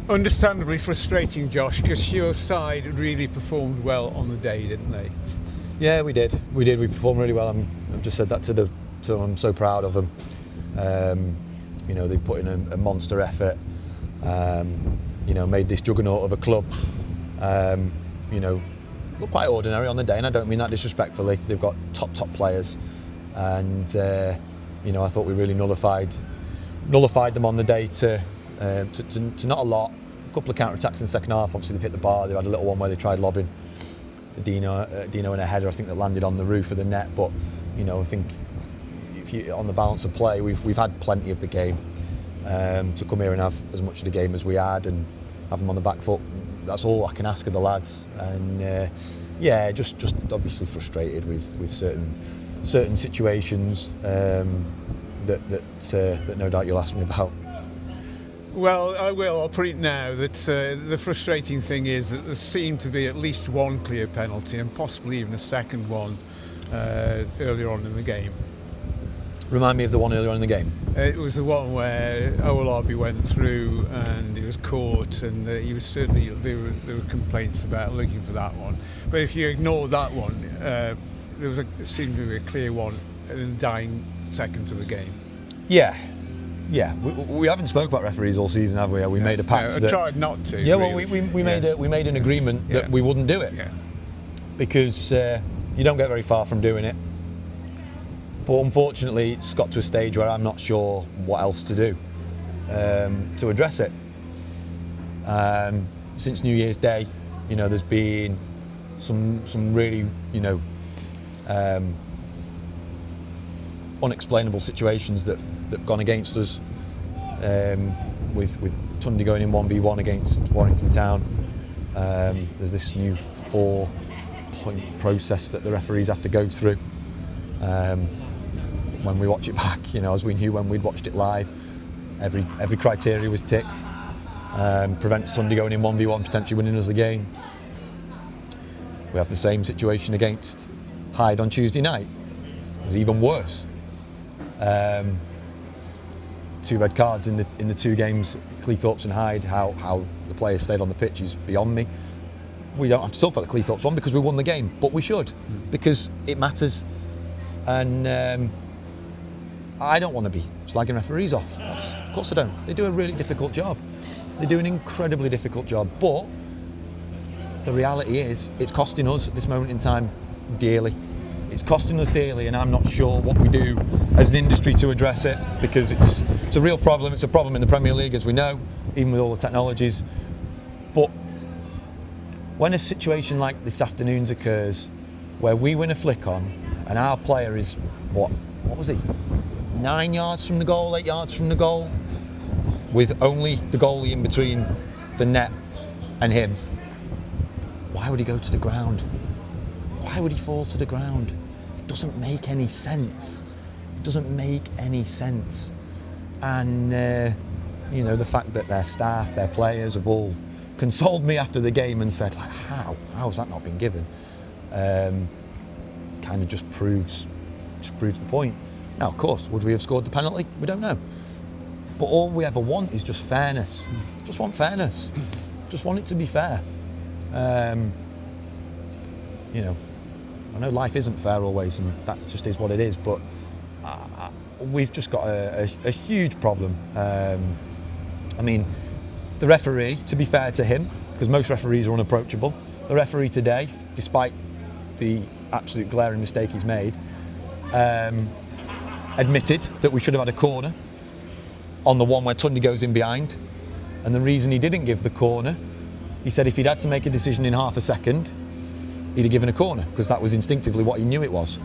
Understandably frustrating, Josh, because your side really performed well on the day, didn't they? Yeah, we did. We performed really well. I've just said that to them. I'm so proud of them. They've put in a monster effort. Made this juggernaut of a club. Look quite ordinary on the day, and I don't mean that disrespectfully. They've got top players, and I thought we really nullified them on the day to not a lot. A couple of counter-attacks in the second half. Obviously, they've hit the bar. They had a little one where they tried lobbing Dino in a header, I think, that landed on the roof of the net. But I think on the balance of play, we've had plenty of the game. To come here and have as much of the game as we had and have them on the back foot, that's all I can ask of the lads. And just obviously frustrated with certain situations that no doubt you'll ask me about. Well, I will. I'll put it now that the frustrating thing is that there seemed to be at least one clear penalty and possibly even a second one earlier on in the game. Remind me of the one earlier on in the game. It was the one where Owolabi went through and he was caught, and he was certainly there were complaints about looking for that one. But if you ignore that one, there seemed to be a clear one in the dying seconds of the game. Yeah. We haven't spoke about referees all season, have we? We made a pact. I tried not to. Yeah, really. well, we made an agreement that we wouldn't do it because you don't get very far from doing it. But unfortunately, it's got to a stage where I'm not sure what else to do to address it. Since New Year's Day, there's been some really, unexplainable situations that've gone against us. With Tunde going in 1v1 against Warrington Town. There's this new 4-point process that the referees have to go through. When we watch it back, as we knew when we'd watched it live, every criteria was ticked. Prevents Tunde going in 1v1, potentially winning us the game. We have the same situation against Hyde on Tuesday night. It was even worse. 2 red cards in the 2 games, Cleethorpes and Hyde. How the players stayed on the pitch is beyond me. We don't have to talk about the Cleethorpes one because we won the game, but we should, because it matters. And I don't want to be slagging referees off. Of course I don't. They do a really difficult job. They do an incredibly difficult job. But the reality is, it's costing us at this moment in time dearly. It's costing us dearly, and I'm not sure what we do as an industry to address it, because it's a real problem. It's a problem in the Premier League, as we know, even with all the technologies. But when a situation like this afternoon's occurs, where we win a flick on, and our player is, what was he? 9 yards from the goal, 8 yards from the goal, with only the goalie in between the net and him. Why would he go to the ground? Why would he fall to the ground? It doesn't make any sense. It doesn't make any sense. And the fact that their staff, their players have all consoled me after the game and said, like, how has that not been given? Kind of just proves the point. Now, of course, would we have scored the penalty? We don't know. But all we ever want is just fairness. Just want fairness. Just want it to be fair. I know life isn't fair always, and that just is what it is, but we've just got a huge problem. The referee, to be fair to him, because most referees are unapproachable, the referee today, despite the absolute glaring mistake he's made, admitted that we should have had a corner on the one where Tunde goes in behind. And the reason he didn't give the corner, he said if he'd had to make a decision in half a second, he'd have given a corner, because that was instinctively what he knew it was.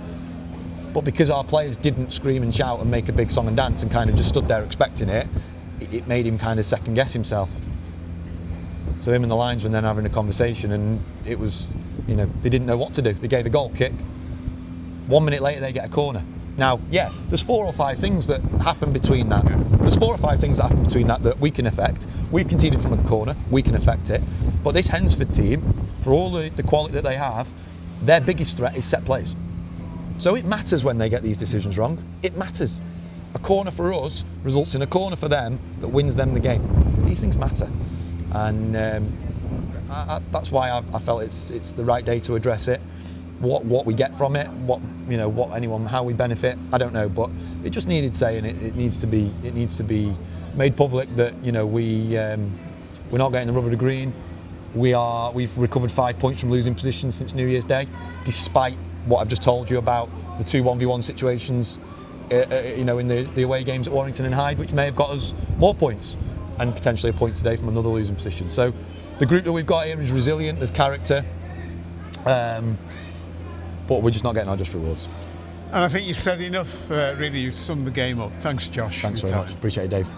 But because our players didn't scream and shout and make a big song and dance and kind of just stood there expecting it, it made him kind of second guess himself. So him and the linesman then having a conversation, and it was, they didn't know what to do. They gave a goal kick. 1 minute later, they get a corner. Now, yeah, there's 4 or 5 things that happen between that. There's 4 or 5 things that happen between that we can affect. We've conceded from a corner, we can affect it. But this Hednesford team, for all the quality that they have, their biggest threat is set plays. So it matters when they get these decisions wrong. It matters. A corner for us results in a corner for them that wins them the game. These things matter. and that's why I felt it's the right day to address it. What we get from it, how we benefit, I don't know, but it just needed saying. It needs to be made public that we're not getting the rubber to green. We've recovered 5 points from losing positions since New Year's Day, despite what I've just told you about the 2 1v1 situations, in the away games at Warrington and Hyde, which may have got us more points and potentially a point today from another losing position. So the group that we've got here is resilient, there's character, but we're just not getting our just rewards. And I think you said enough, really. You've summed the game up. Thanks, Josh. Thanks very much. Appreciate it, Dave.